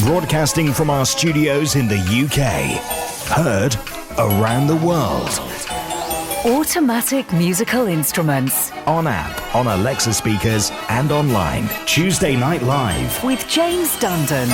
Broadcasting from our studios in the UK. Heard around the world. Automatic musical instruments. On app, on Alexa speakers, and online. Tuesday Night Live. With James Dundon.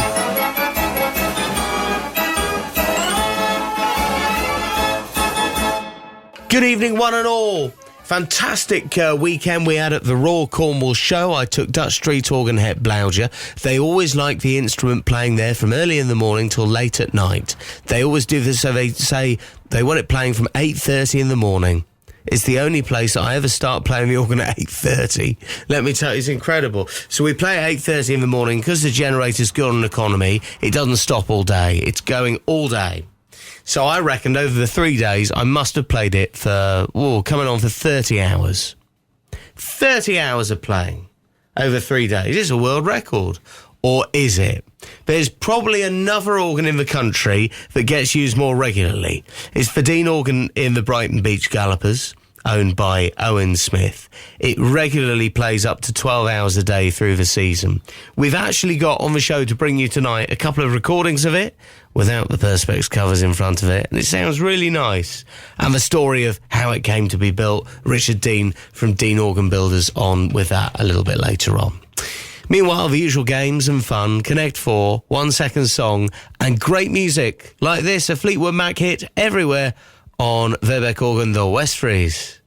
Good evening, one and all. Fantastic weekend we had at the Royal Cornwall Show. I took Dutch Street Organ Het Blauwtje. They always like the instrument playing there from early in the morning till late at night. They always do this, so they say they want it playing from 8:30 in the morning. It's the only place I ever start playing the organ at 8:30. Let me tell you, it's incredible. So we play at 8:30 in the morning. Because the generator's good on economy, it doesn't stop all day. It's going all day. So I reckoned over the 3 days, I must have played it for, coming on for 30 hours. 30 hours of playing over 3 days. It's a world record. Or is it? There's probably another organ in the country that gets used more regularly. It's the Dean organ in the Brighton Beach Gallopers, owned by Owen Smith. It regularly plays up to 12 hours a day through the season. We've actually got on the show to bring you tonight a couple of recordings of it without the Perspex covers in front of it, and it sounds really nice. And the story of how it came to be built, Richard Dean from Dean Organ Builders on with that a little bit later on. Meanwhile, the usual games and fun, Connect 4, 1 second song, and great music like this, a Fleetwood Mac hit everywhere on Verbeek Organ, the West Fries.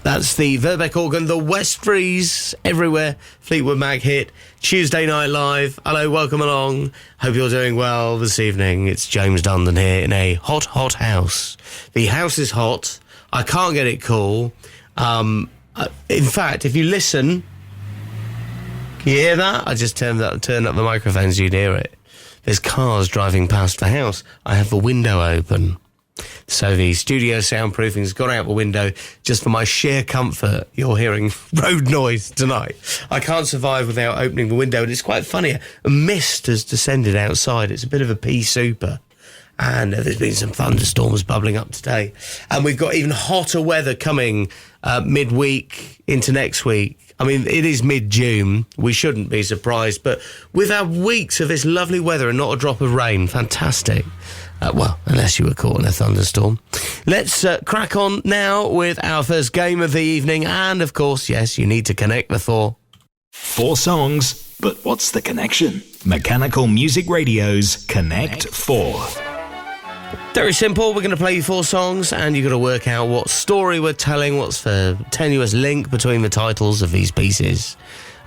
That's the Verbeek Organ, the West Fries, everywhere. Fleetwood Mac hit, Tuesday Night Live. Hello, welcome along. Hope you're doing well this evening. It's James Dundon here in a hot, hot house. The house is hot. I can't get it cool. In fact, if you listen, can you hear that? I just turned up the microphones, you'd hear it. There's cars driving past the house. I have the window open. So the studio soundproofing's gone out the window just for my sheer comfort. You're hearing road noise tonight. I can't survive without opening the window, and it's quite funny. A mist has descended outside. It's a bit of a pea super. and there's been some thunderstorms bubbling up today. And we've got even hotter weather coming midweek into next week. I mean, it is mid-June. We shouldn't be surprised, but we've had weeks of this lovely weather and not a drop of rain. Fantastic. Well, unless you were caught in a thunderstorm. Let's crack on now with our first game of the evening. And, of course, yes, you need to connect the 4. 4 songs, but what's the connection? Mechanical Music Radio's Connect 4. Very simple. We're going to play you 4 songs, and you've got to work out what story we're telling, what's the tenuous link between the titles of these pieces.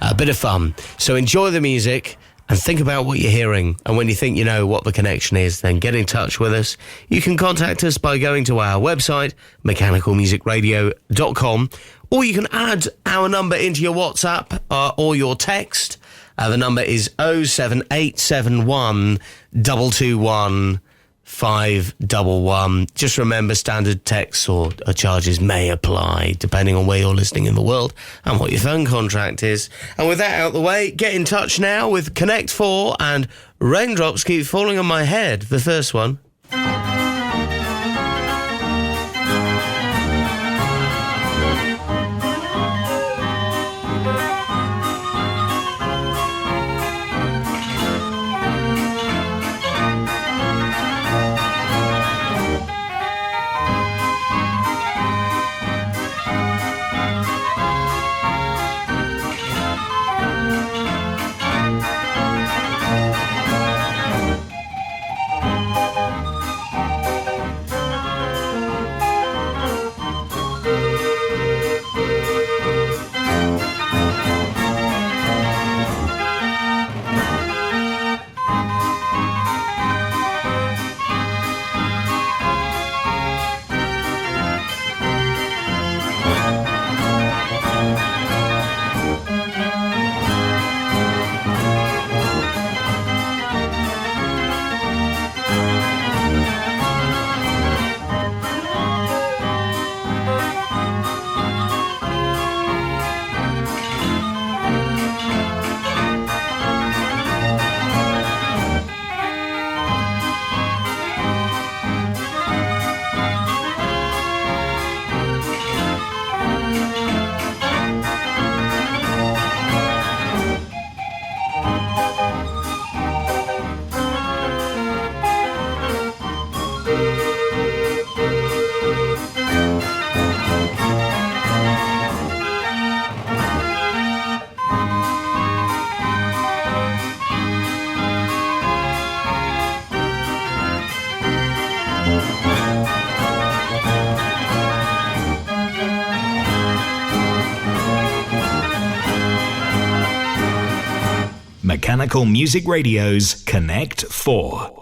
A bit of fun. So enjoy the music and think about what you're hearing. And when you think you know what the connection is, then get in touch with us. You can contact us by going to our website, mechanicalmusicradio.com, or you can add our number into your WhatsApp or your text. The number is 07871 221 511. Just remember, standard texts or charges may apply depending on where you're listening in the world and what your phone contract is. And with that out the way, get in touch now with Connect 4 and Raindrops Keep Falling on My Head, the first one. Mechanical Music Radio's Connect 4.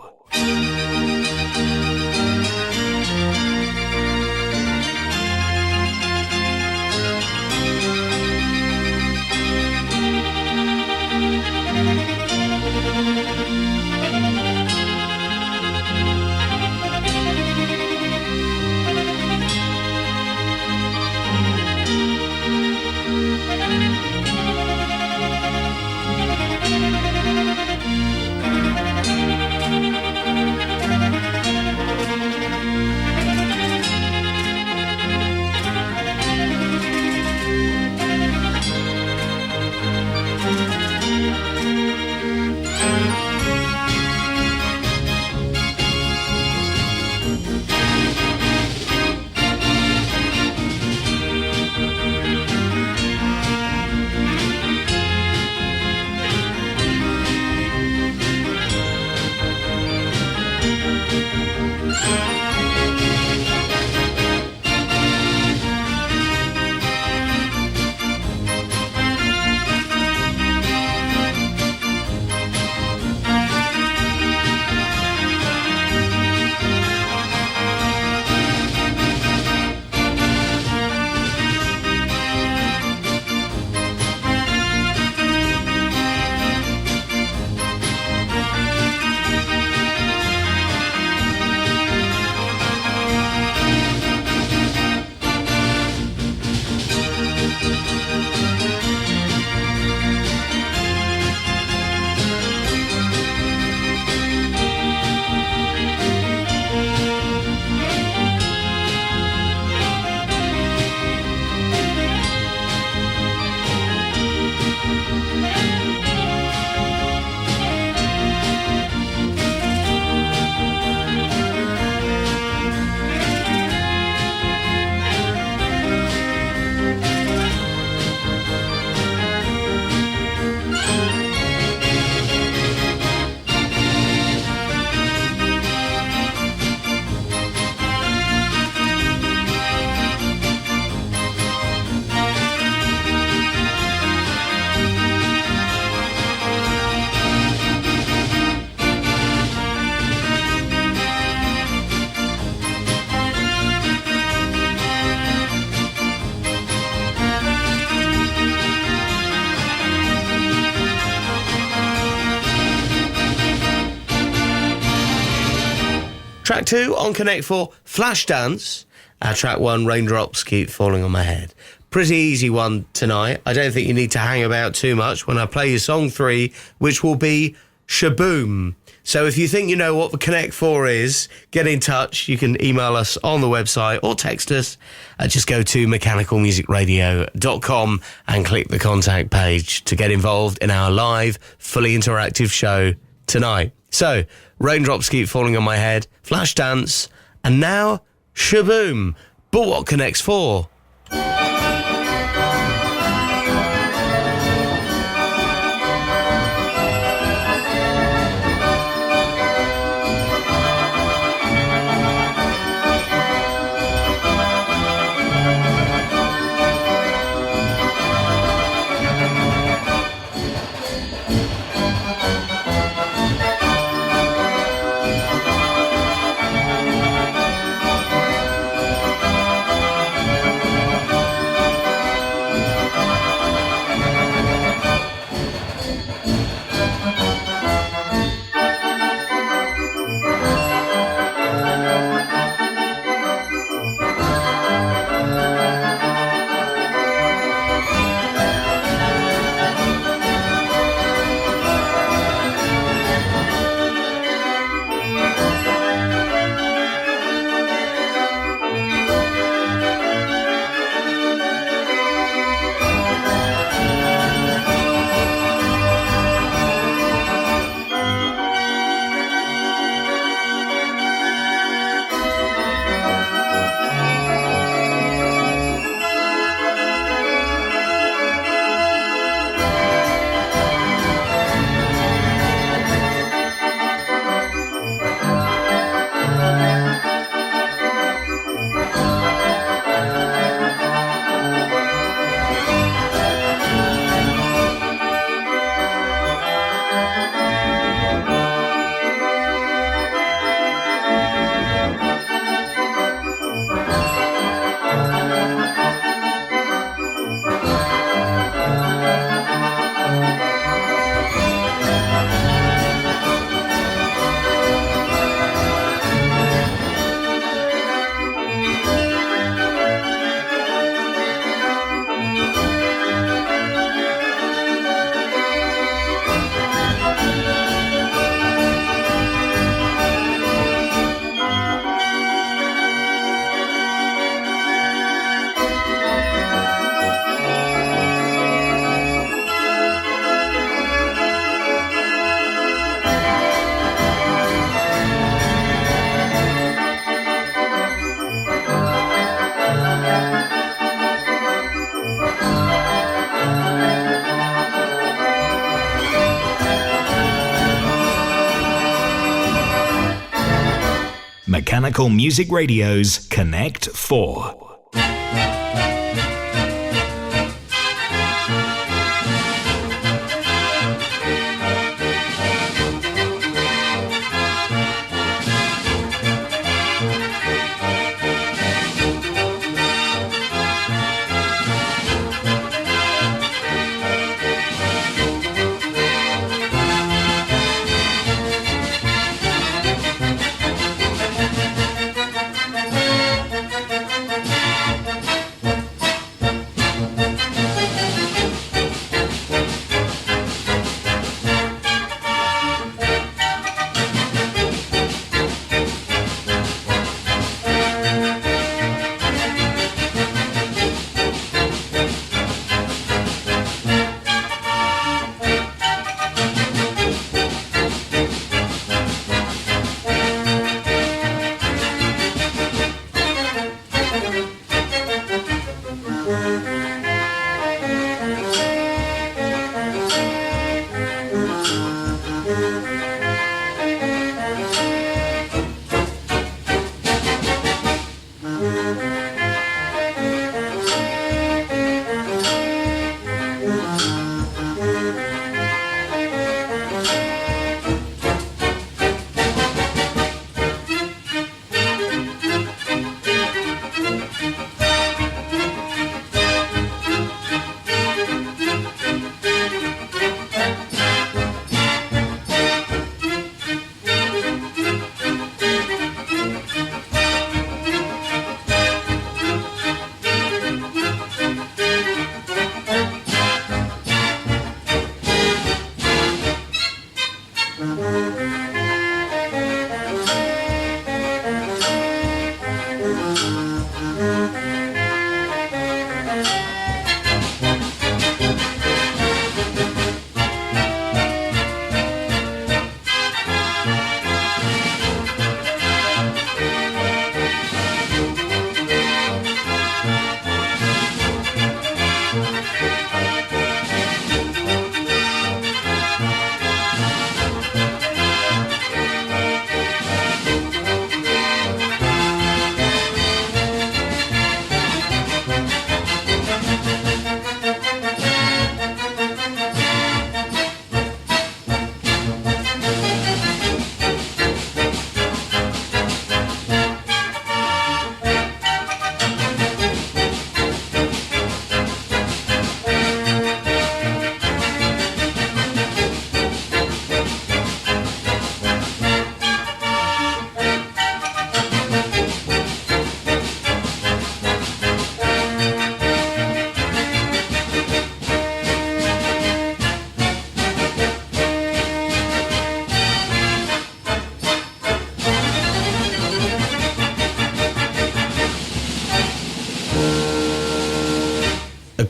Track 2 on Connect 4, Flashdance. Track 1, Raindrops Keep Falling on My Head. Pretty easy one tonight. I don't think you need to hang about too much when I play you song 3, which will be Shaboom. So if you think you know what the Connect 4 is, get in touch. You can email us on the website or text us. Just go to mechanicalmusicradio.com and click the contact page to get involved in our live, fully interactive show tonight. So, Raindrops Keep Falling on My Head, Flashdance, and now Shaboom. But what connects 4? Mechanical Music Radio's Connect 4.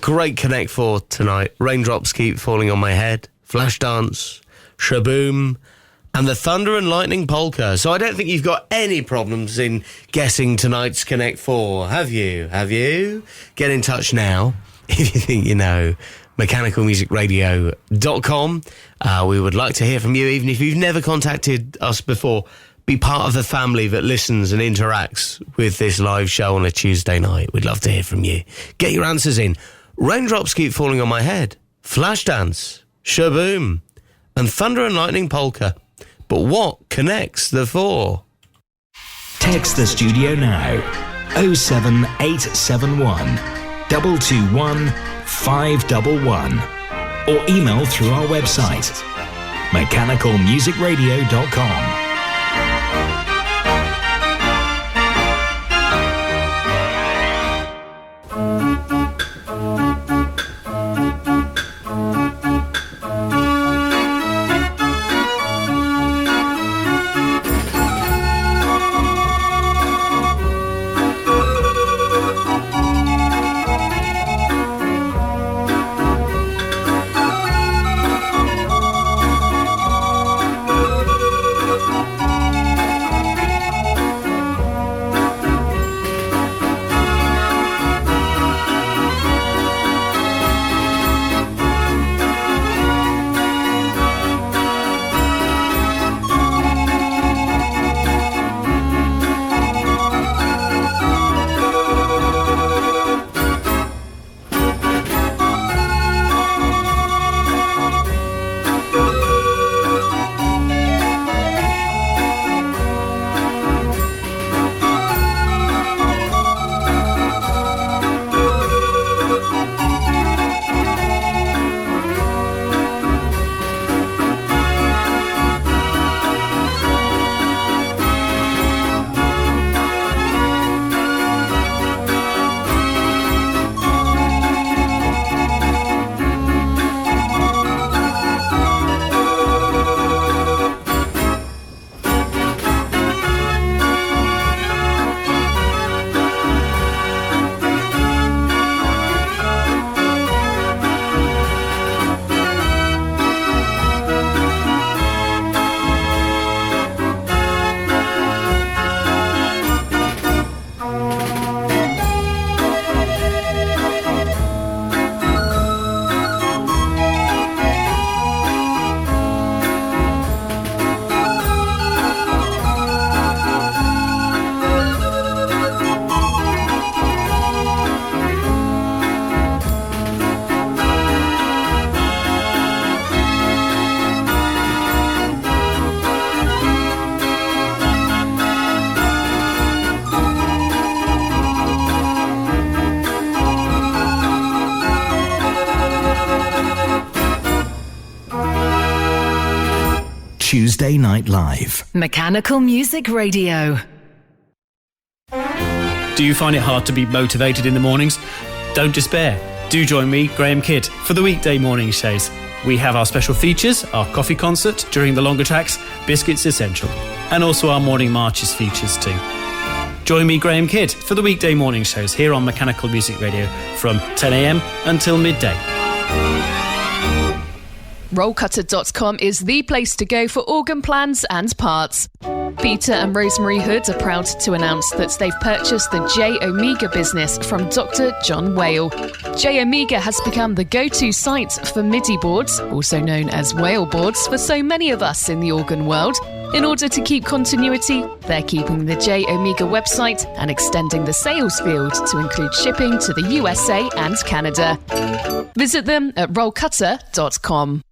great Connect 4 tonight. Raindrops Keep Falling on My Head, Flashdance, Shaboom, and the Thunder and Lightning Polka. So I don't think you've got any problems in guessing tonight's Connect 4, have you? Have you? Get in touch now if you think you know. mechanicalmusicradio.com. We would like to hear from you, even if you've never contacted us before. Be part of the family that listens and interacts with this live show on a Tuesday night. We'd love to hear from you. Get your answers in. Raindrops Keep Falling on My Head, Flashdance, Shaboom, and Thunder and Lightning Polka. But what connects the four? Text the studio now. 07871 221 511. Or email through our website, mechanicalmusicradio.com. Tuesday Night Live. Mechanical Music Radio. Do you find it hard to be motivated in the mornings? Don't despair. Do join me, Graham Kidd, for the weekday morning shows. We have our special features, our coffee concert during the longer tracks, Biscuits Essential, and also our morning marches features too. Join me, Graham Kidd, for the weekday morning shows here on Mechanical Music Radio from 10 a.m. until midday. Rollcutter.com is the place to go for organ plans and parts. Peter and Rosemary Hood are proud to announce that they've purchased the J Omega business from Dr. John Whale. J Omega has become the go-to site for MIDI boards, also known as Whale boards, for so many of us in the organ world. In order to keep continuity, they're keeping the J Omega website and extending the sales field to include shipping to the USA and Canada. Visit them at rollcutter.com.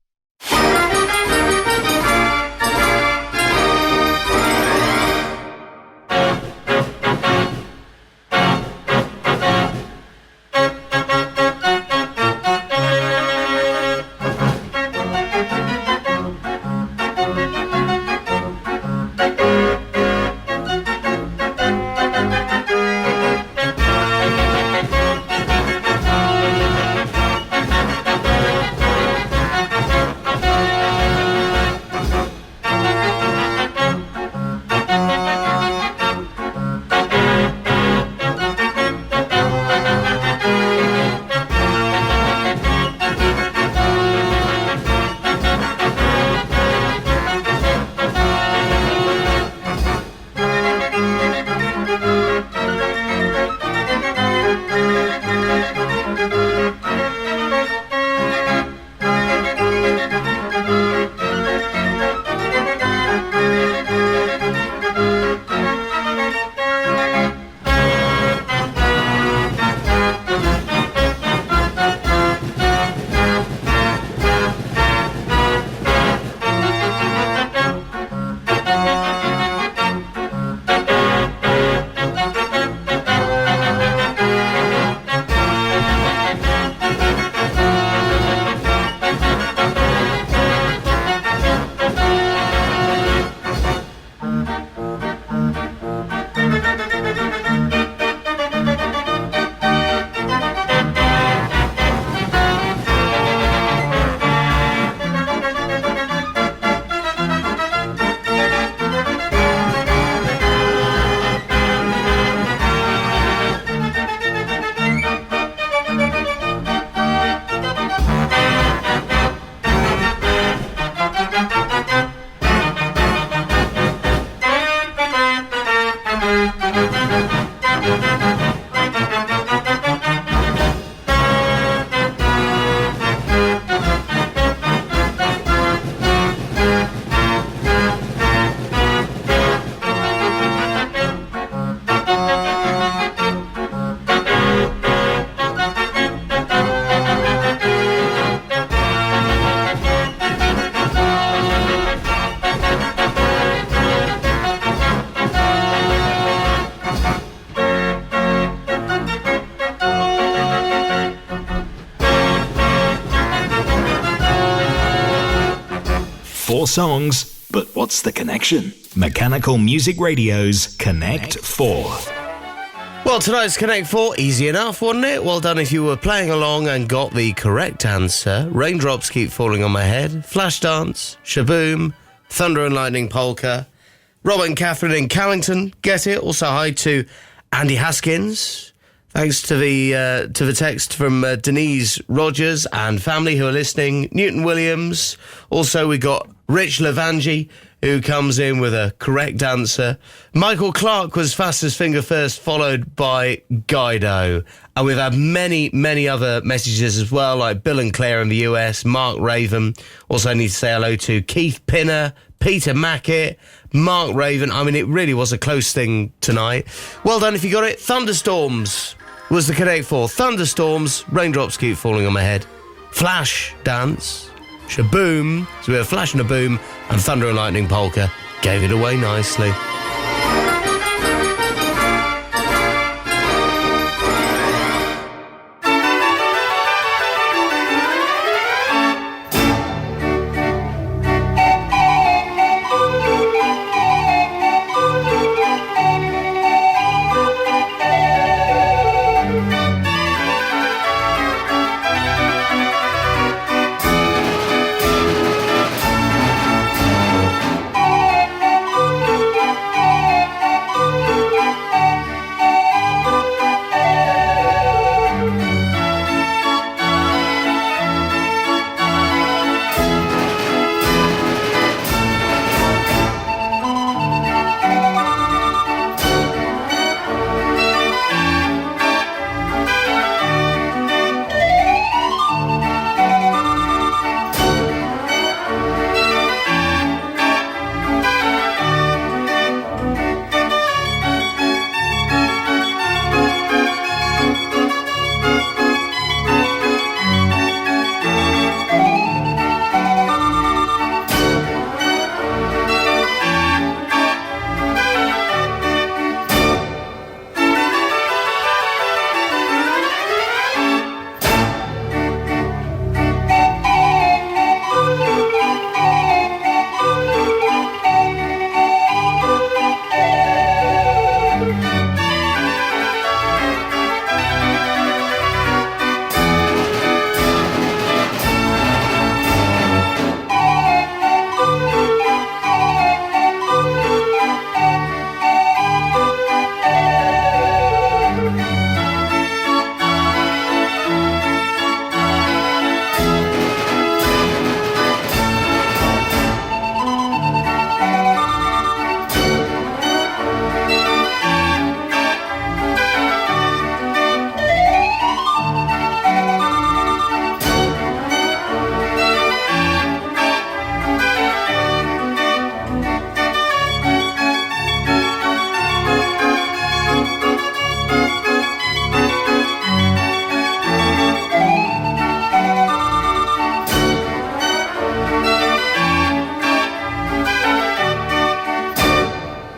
4 songs, but what's the connection? Mechanical Music Radio's Connect 4. Well, tonight's Connect 4, easy enough, wasn't it? Well done if you were playing along and got the correct answer. Raindrops Keep Falling on My Head, Flash Dance, Shaboom, Thunder and Lightning Polka. Rob and Catherine in Callington, get it? Also hi to Andy Haskins. Thanks to the text from Denise Rogers and family who are listening. Newton Williams. Also we got Rich Lavangi, who comes in with a correct answer. Michael Clark was fastest finger first, followed by Guido. And we've had many, many other messages as well, like Bill and Claire in the US, Mark Raven. Also need to say hello to Keith Pinner, Peter Mackett, Mark Raven. I mean, it really was a close thing tonight. Well done if you got it. Thunderstorms was the Connect 4. Thunderstorms, Raindrops Keep Falling on My Head. Flash Dance, Shaboom, so we have Flash and a Boom, and Thunder and Lightning Polka gave it away nicely.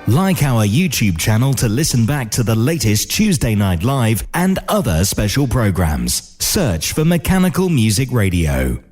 Like our YouTube channel to listen back to the latest Tuesday Night Live and other special programs. Search for Mechanical Music Radio.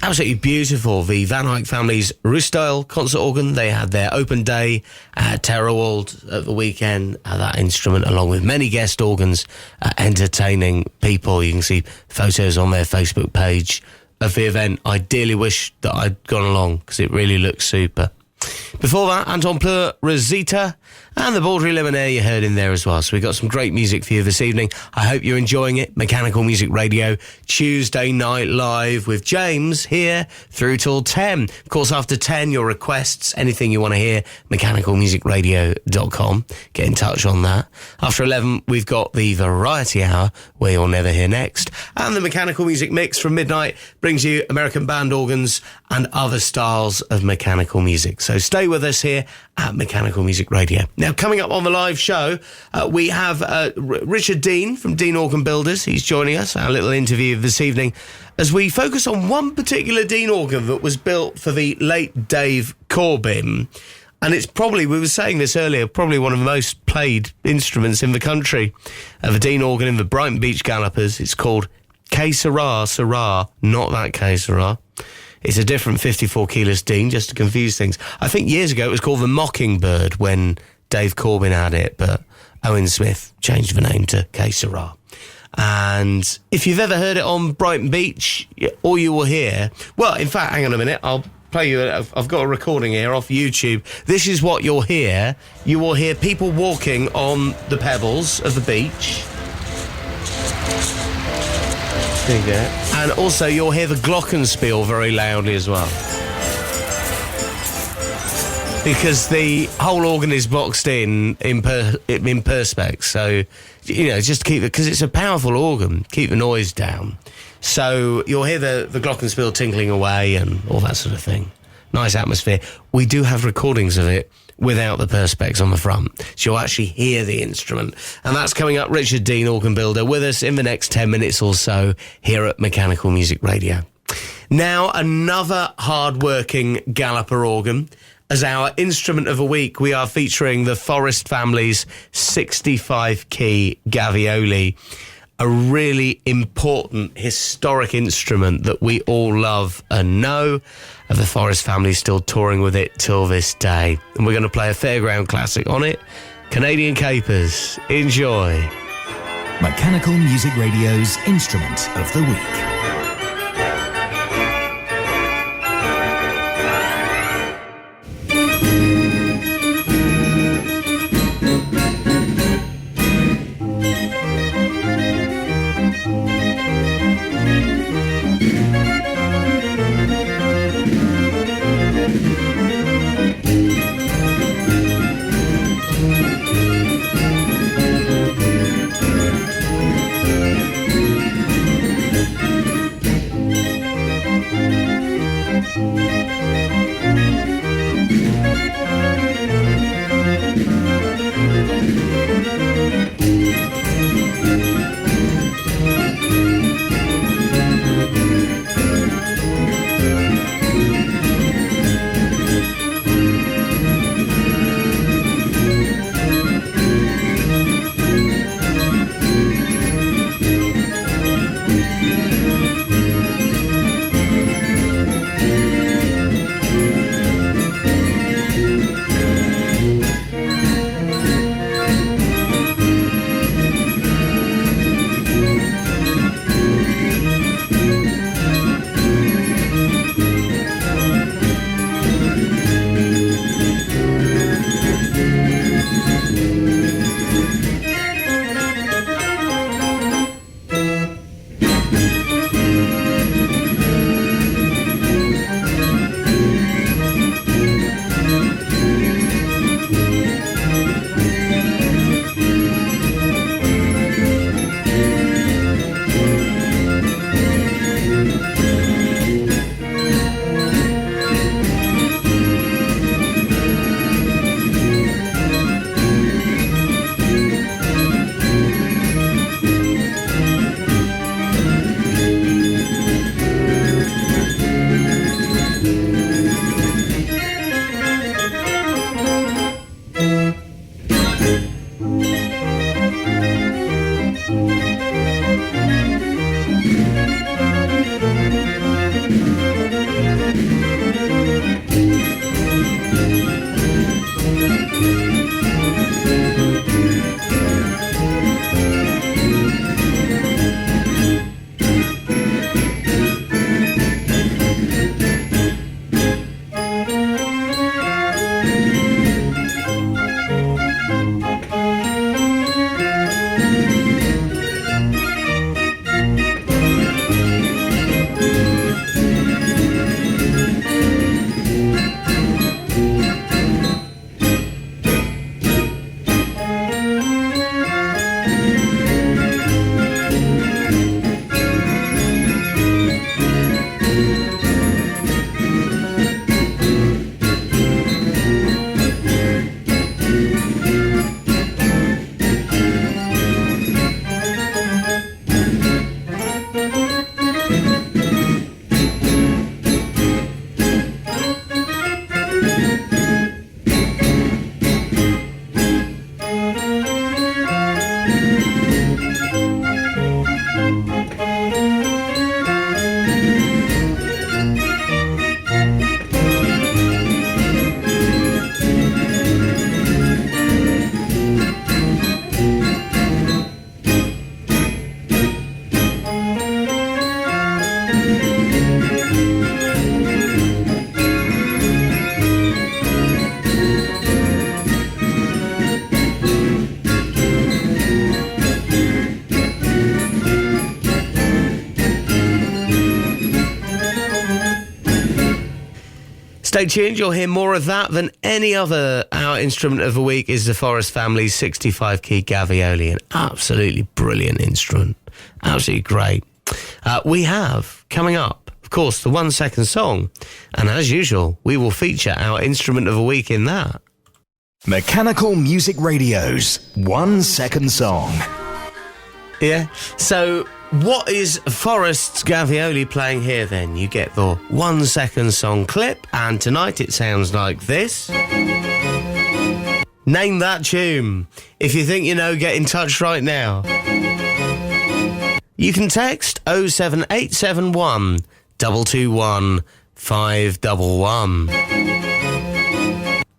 absolutely beautiful. The Van Eyck family's Roostyle concert organ. They had their open day at Terrawald at the weekend. That instrument, along with many guest organs, entertaining people. You can see photos on their Facebook page of the event. I dearly wish that I'd gone along because it really looks super. Before that, Anton Pleur, Rosita, and the Baldry Lemonade you heard in there as well. So we got some great music for you this evening. I hope you're enjoying it. Mechanical Music Radio, Tuesday Night Live with James here through till 10. Of course, after 10, your requests, anything you want to hear, mechanicalmusicradio.com. Get in touch on that. After 11, we've got the Variety Hour, where you'll never hear next. And the Mechanical Music Mix from midnight brings you American band organs and other styles of mechanical music. So stay with us here at Mechanical Music Radio. Now, coming up on the live show, we have Richard Dean from Dean Organ Builders. He's joining us, our little interview this evening, as we focus on one particular Dean organ that was built for the late Dave Corbin. And it's probably, we were saying this earlier, probably one of the most played instruments in the country. The Dean organ in the Brighton Beach Gallopers. It's called Que Sera, not that Que Sera. It's a different 54 keyless Dean, just to confuse things. I think years ago it was called the Mockingbird when Dave Corbin had it, but Owen Smith changed the name to Que Sera. And if you've ever heard it on Brighton Beach, all you will hear... Well, in fact, hang on a minute, I'll play you... I've got a recording here off YouTube. This is what you'll hear. You will hear people walking on the pebbles of the beach. There you go. And also you'll hear the glockenspiel very loudly as well. Because the whole organ is boxed in perspex, so, you know, just keep it, because it's a powerful organ, keep the noise down. So you'll hear the glockenspiel tinkling away and all that sort of thing. Nice atmosphere. We do have recordings of it without the perspex on the front, so you'll actually hear the instrument. And that's coming up. Richard Dean, organ builder, with us in the next 10 minutes or so here at Mechanical Music Radio. Now, another hard-working galloper organ. As our instrument of the week, we are featuring the Forest family's 65-key Gavioli, a really important historic instrument that we all love and know. And the Forest family still touring with it till this day. And we're going to play a fairground classic on it, Canadian Capers. Enjoy. Mechanical Music Radio's Instrument of the Week. Stay tuned, you'll hear more of that than any other. Our instrument of the week is the Forest Family's 65-key Gavioli, an absolutely brilliant instrument. Absolutely great. We have, coming up, of course, the 1 second song, and as usual, we will feature our instrument of the week in that. Mechanical Music Radio's 1 second song. Yeah, so what is Forest's Gavioli playing here then? You get the 1 second song clip, and tonight it sounds like this. Name that tune. If you think you know, get in touch right now. You can text 07871 221 511.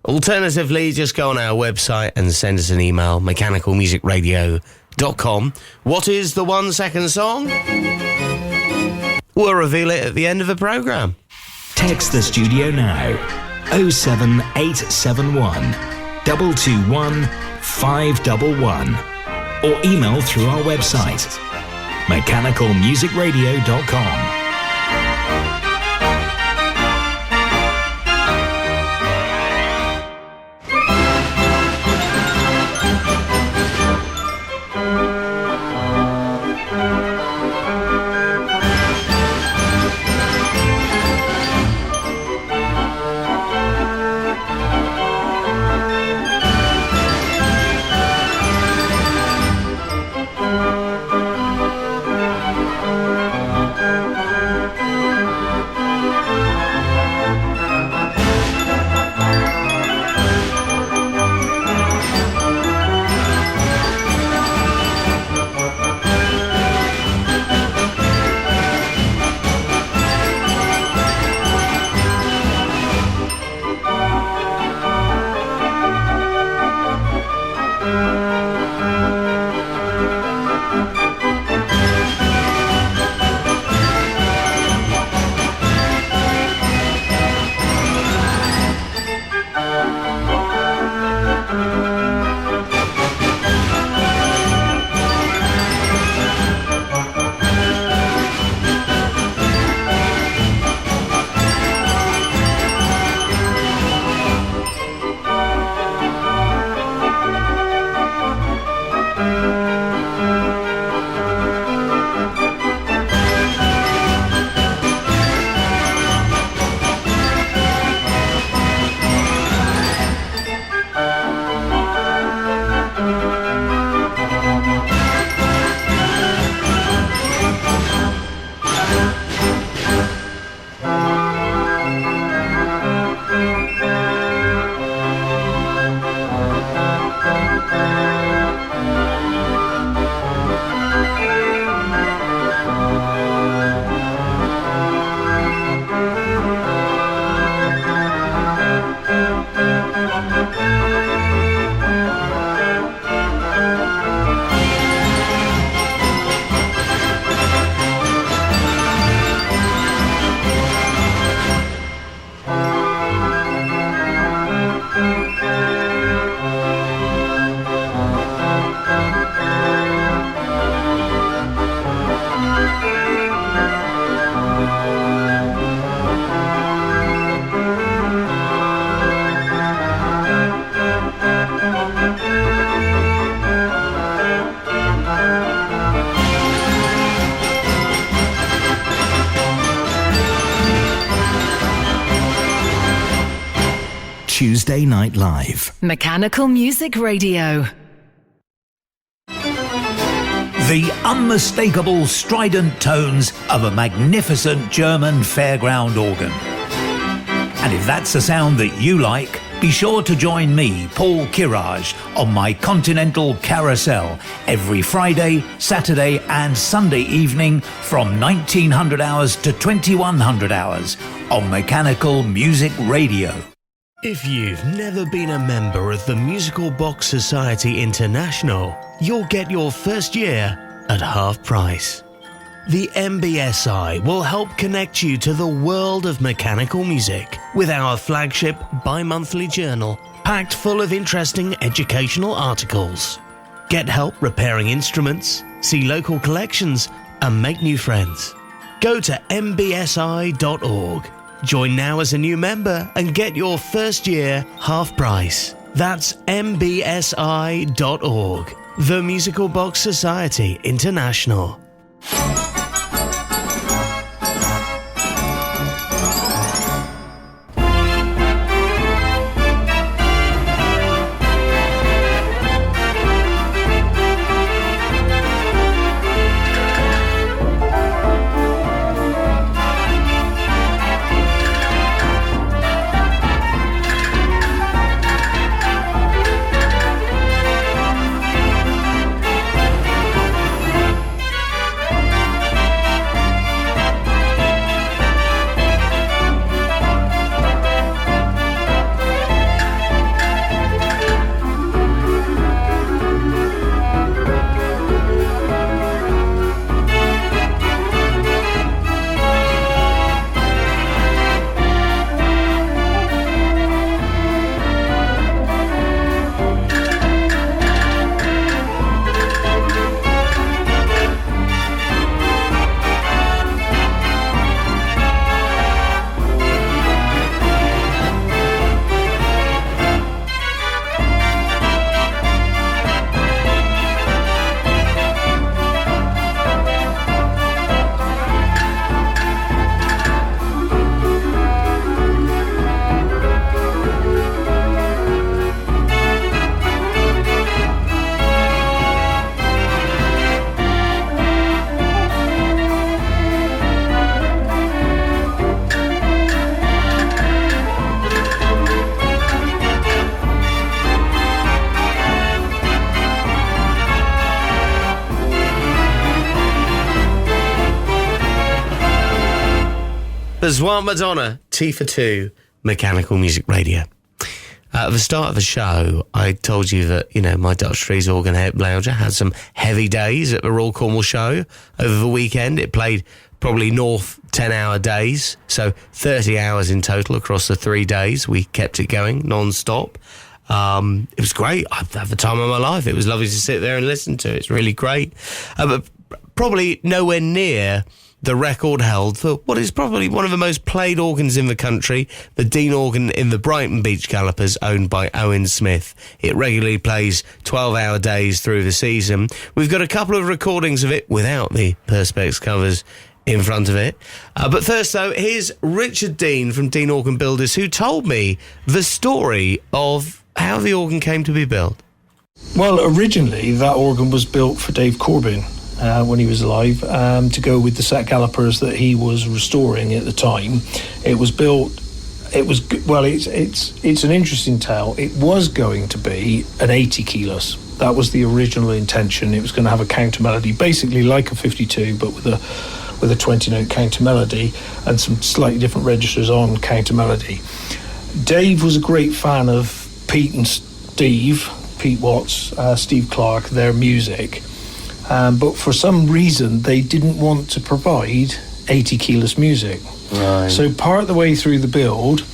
Alternatively, just go on our website and send us an email, mechanicalmusicradio.com. What is the 1 second song? We'll reveal it at the end of the programme. Text the studio now, 07871 221 511, or email through our website, mechanicalmusicradio.com. Tuesday Night Live. Mechanical Music Radio. The unmistakable strident tones of a magnificent German fairground organ. And if that's a sound that you like, be sure to join me, Paul Kirage, on my Continental Carousel every Friday, Saturday and Sunday evening from 1900 hours to 2100 hours on Mechanical Music Radio. If you've never been a member of the Musical Box Society International, you'll get your first year at half price. The MBSI will help connect you to the world of mechanical music with our flagship bi-monthly journal, packed full of interesting educational articles. Get help repairing instruments, see local collections, and make new friends. Go to mbsi.org. Join now as a new member and get your first year half price. That's mbsi.org. The Musical Box Society International. Besoin Madonna, T for 2, Mechanical Music Radio. At the start of the show, I told you that, my Dutch Trees organ het Blouger had some heavy days at the Royal Cornwall show over the weekend. It played probably north 10-hour days, so 30 hours in total across the 3 days. We kept it going non-stop. It was great. I've had the time of my life. It was lovely to sit there and listen to it. It's really great. But probably nowhere near the record held for what is probably one of the most played organs in the country, the Dean organ in the Brighton Beach Gallopers, owned by Owen Smith. It regularly plays 12-hour days through the season. We've got a couple of recordings of it without the Perspex covers in front of it. But first, though, here's Richard Dean from Dean Organ Builders, who told me the story of how the organ came to be built. Well, originally, that organ was built for Dave Corbin. When he was alive, to go with the set gallopers that he was restoring at the time. It was built. It's an interesting tale. It was going to be an 80 keyless. That was the original intention. It was going to have a counter melody, basically like a 52, but with a 20-note counter melody and some slightly different registers on counter melody. Dave was a great fan of Pete Watts, Steve Clark, their music. But for some reason, they didn't want to provide 80 keyless music. Right. So part of the way through the build,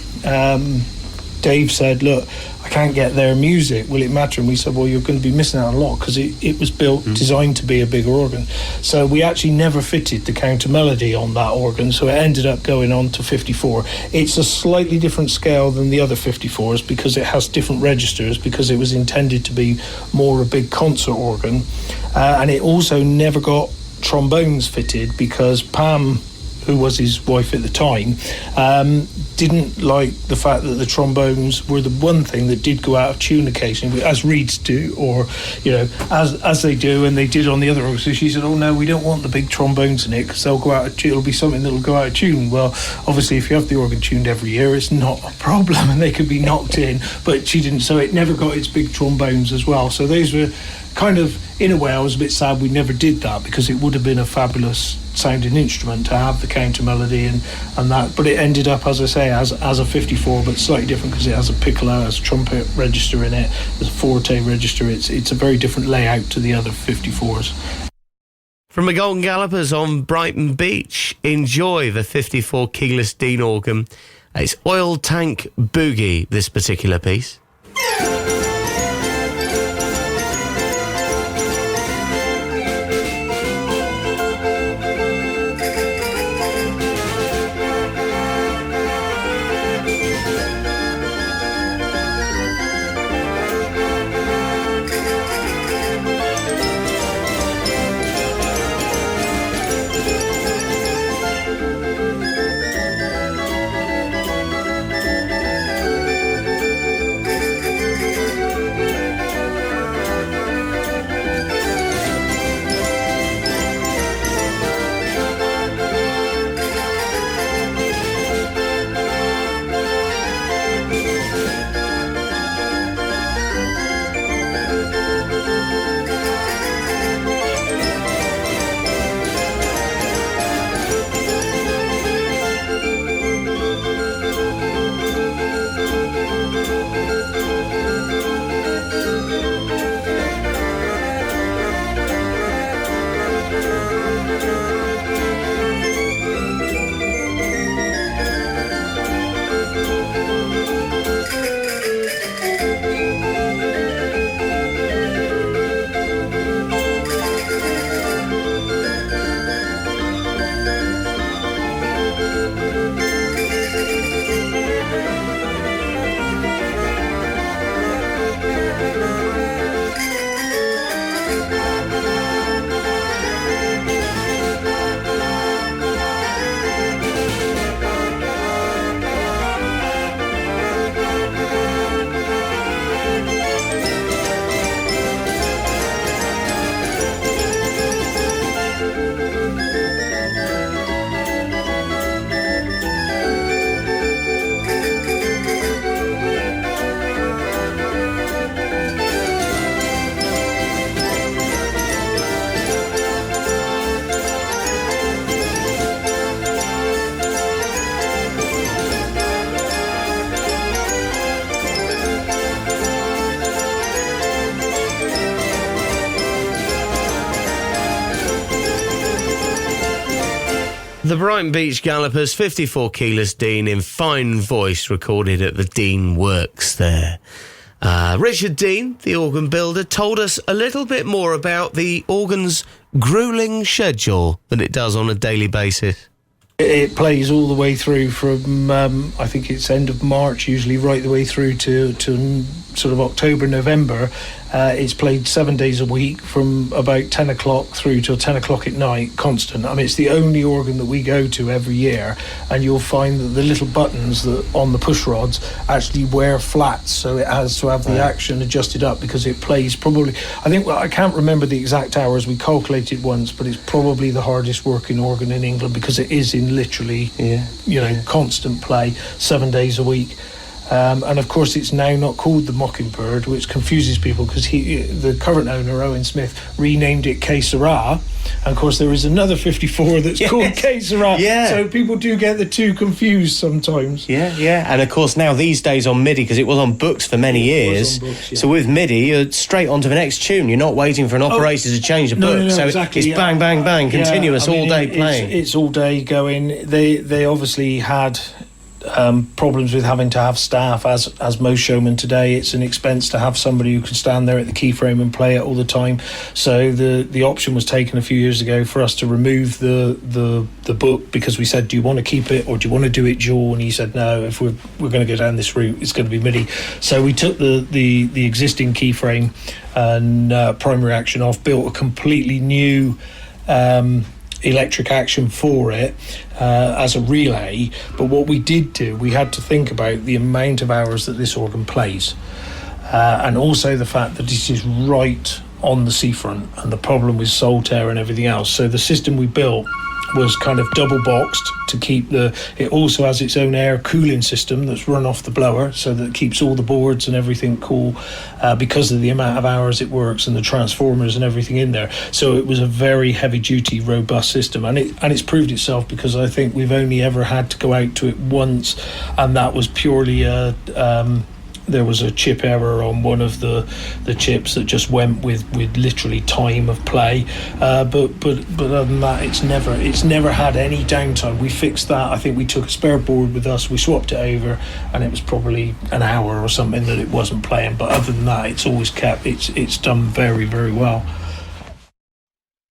Dave said, look, I can't get their music. Will it matter? And we said, well, you're going to be missing out a lot because it was built, designed to be a bigger organ. So we actually never fitted the counter melody on that organ. So it ended up going on to 54. It's a slightly different scale than the other 54s because it has different registers, because it was intended to be more a big concert organ. And it also never got trombones fitted because Pam, who was his wife at the time, didn't like the fact that the trombones were the one thing that did go out of tune occasionally, as reeds do, or as they do, and they did on the other organs. So she said, "Oh no, we don't want the big trombones in it because they'll go out of tune. It'll be something that'll go out of tune." Well, obviously, if you have the organ tuned every year, it's not a problem, and they could be knocked in. But she didn't, so it never got its big trombones as well. So those were kind of, in a way, I was a bit sad we never did that because it would have been a fabulous sounding instrument to have the counter melody and that. But it ended up, as I say, as a 54, but slightly different because it has a piccolo, has a trumpet register in it, there's a forte register. It's a very different layout to the other 54s. From the Golden Gallopers on Brighton Beach, enjoy the 54 keyless Dean organ. It's Oil Tank Boogie, this particular piece. The Brighton Beach Gallopers, 54 Keyless Dean in fine voice, recorded at the Dean Works there. Richard Dean, the organ builder, told us a little bit more about the organ's gruelling schedule than it does on a daily basis. It plays all the way through from, I think it's end of March, usually right the way through to sort of October, November. It's played 7 days a week from about 10 o'clock through till 10 o'clock at night, constant. I mean, it's the only organ that we go to every year, and you'll find that the little buttons that on the push rods actually wear flats, so it has to have the action adjusted up, because it plays probably, I can't remember the exact hours, we calculated once, but it's probably the hardest working organ in England, because it is in literally, constant play, 7 days a week. And of course it's now not called the Mockingbird, which confuses people, because the current owner, Owen Smith, renamed it Que Sera, and of course there is another 54 that's called Que Sera, so people do get the two confused sometimes. And of course now these days on MIDI, because it was on books for many years, so with MIDI you're straight onto the next tune, you're not waiting for an operator to change the book, so exactly, it's bang bang bang, continuous all day playing. It's all day going. They obviously had problems with having to have staff, as most showmen today. It's an expense to have somebody who can stand there at the keyframe and play it all the time. So the option was taken a few years ago for us to remove the book, because we said, do you want to keep it or do you want to do it dual? And he said, no, if we're going to go down this route, it's going to be MIDI. So we took the existing keyframe and primary action off, built a completely new electric action for it as a relay. But what we did do, we had to think about the amount of hours that this organ plays, and also the fact that this is right on the seafront and the problem with soul tear and everything else. So the system we built was kind of double boxed to keep it also has its own air cooling system that's run off the blower, so that it keeps all the boards and everything cool, because of the amount of hours it works and the transformers and everything in there. So it was a very heavy duty, robust system, and it's proved itself, because I think we've only ever had to go out to it once, and that was purely there was a chip error on one of the chips that just went with literally time of play, but other than that, it's never had any downtime. We fixed that. I think we took a spare board with us, we swapped it over, and it was probably an hour or something that it wasn't playing, but other than that, it's always kept. It's done very, very well.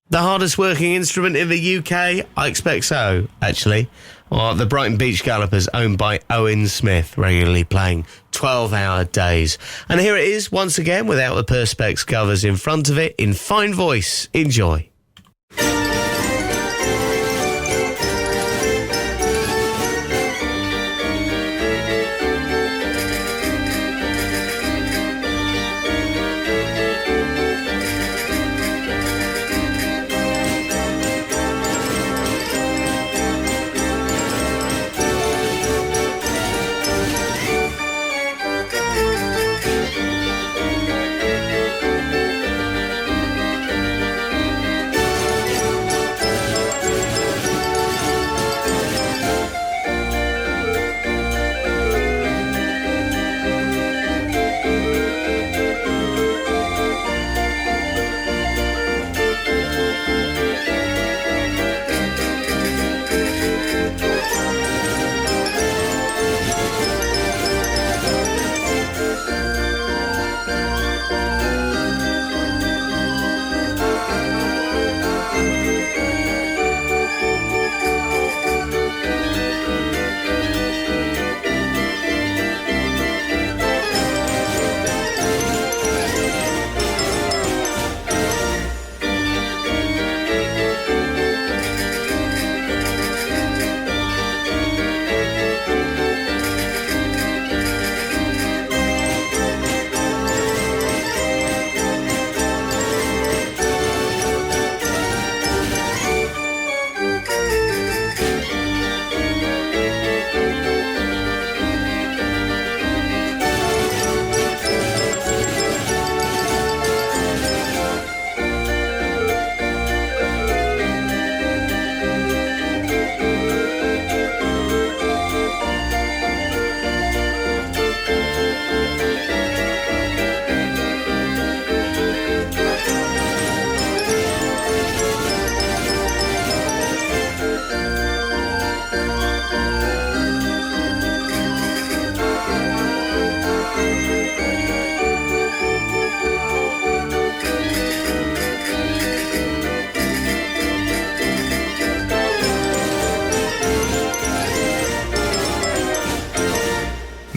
The hardest working instrument in the UK? I expect so, actually. Well, the Brighton Beach Gallopers, owned by Owen Smith, regularly playing 12-hour days. And here it is, once again, without the Perspex covers in front of it, in fine voice. Enjoy.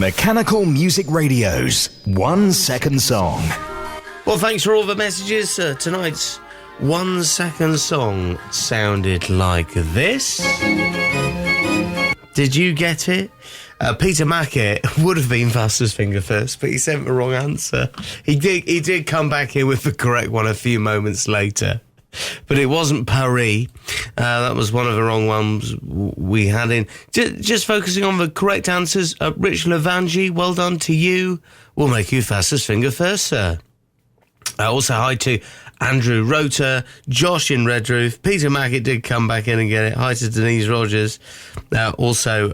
Mechanical Music Radio's 1 Second Song. Well, thanks for all the messages. Tonight's 1 second song sounded like this. Did you get it? Peter Mackett would have been Fastest Finger First, but he sent the wrong answer. He did come back in with the correct one a few moments later. But it wasn't Paris. That was one of the wrong ones we had in. Just focusing on the correct answers. Rich Lavangi, well done to you. We'll make you Fastest Finger First, sir. Also, hi to Andrew Rota, Josh in Redroof. Peter Mackett did come back in and get it. Hi to Denise Rogers. Also,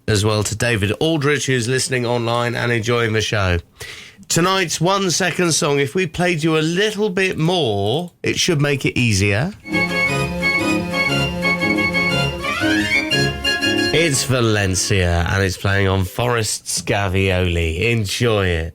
as well to David Aldrich, who's listening online and enjoying the show. Tonight's 1 second song, if we played you a little bit more, it should make it easier. It's Valencia, and it's playing on Forest Scavioli. Enjoy it.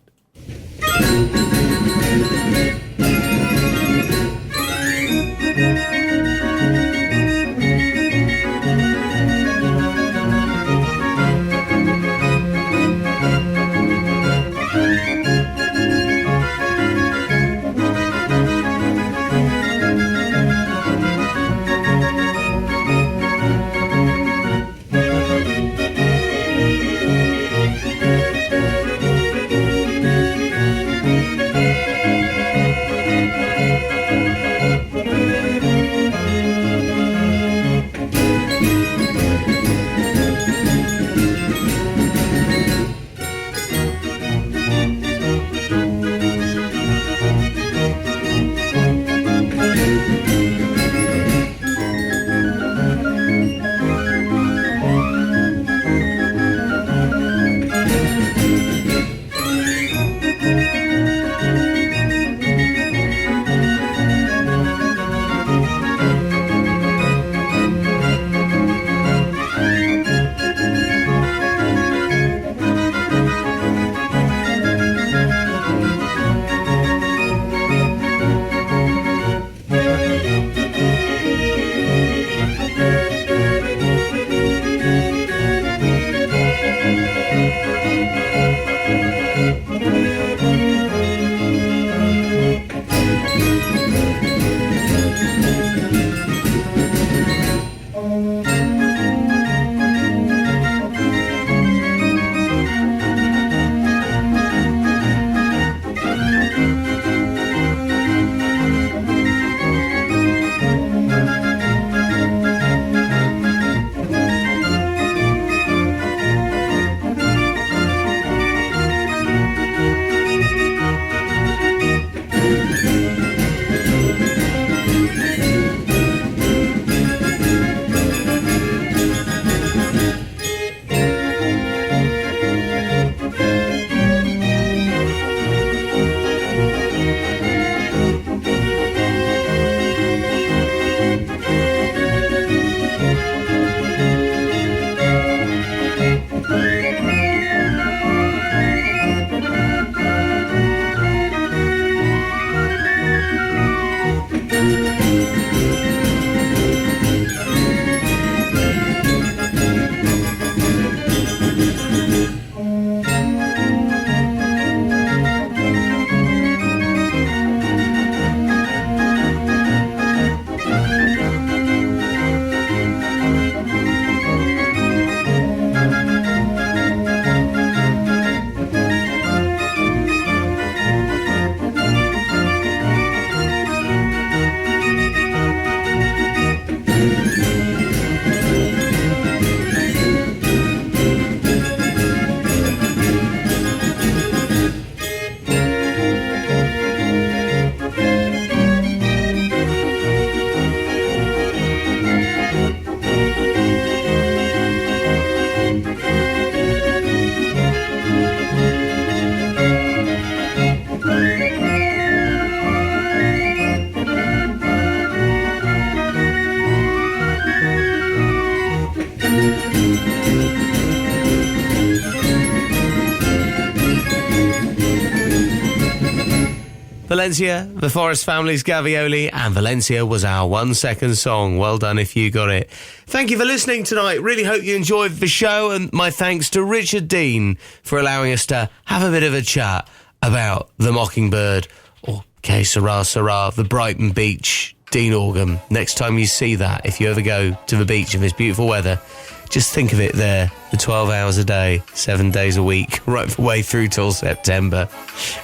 Valencia, the Forest Family's Gavioli, and Valencia was our 1 second song. Well done if you got it. Thank you for listening tonight. Really hope you enjoyed the show, and my thanks to Richard Dean for allowing us to have a bit of a chat about the Mockingbird, or Que Sera Sera, the Brighton Beach Dean organ. Next time you see that, if you ever go to the beach in this beautiful weather, just think of it there, the 12 hours a day, 7 days a week, right the way through till September.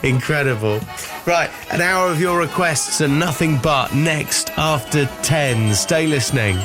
Incredible. Right, an hour of your requests and nothing but next after 10. Stay listening.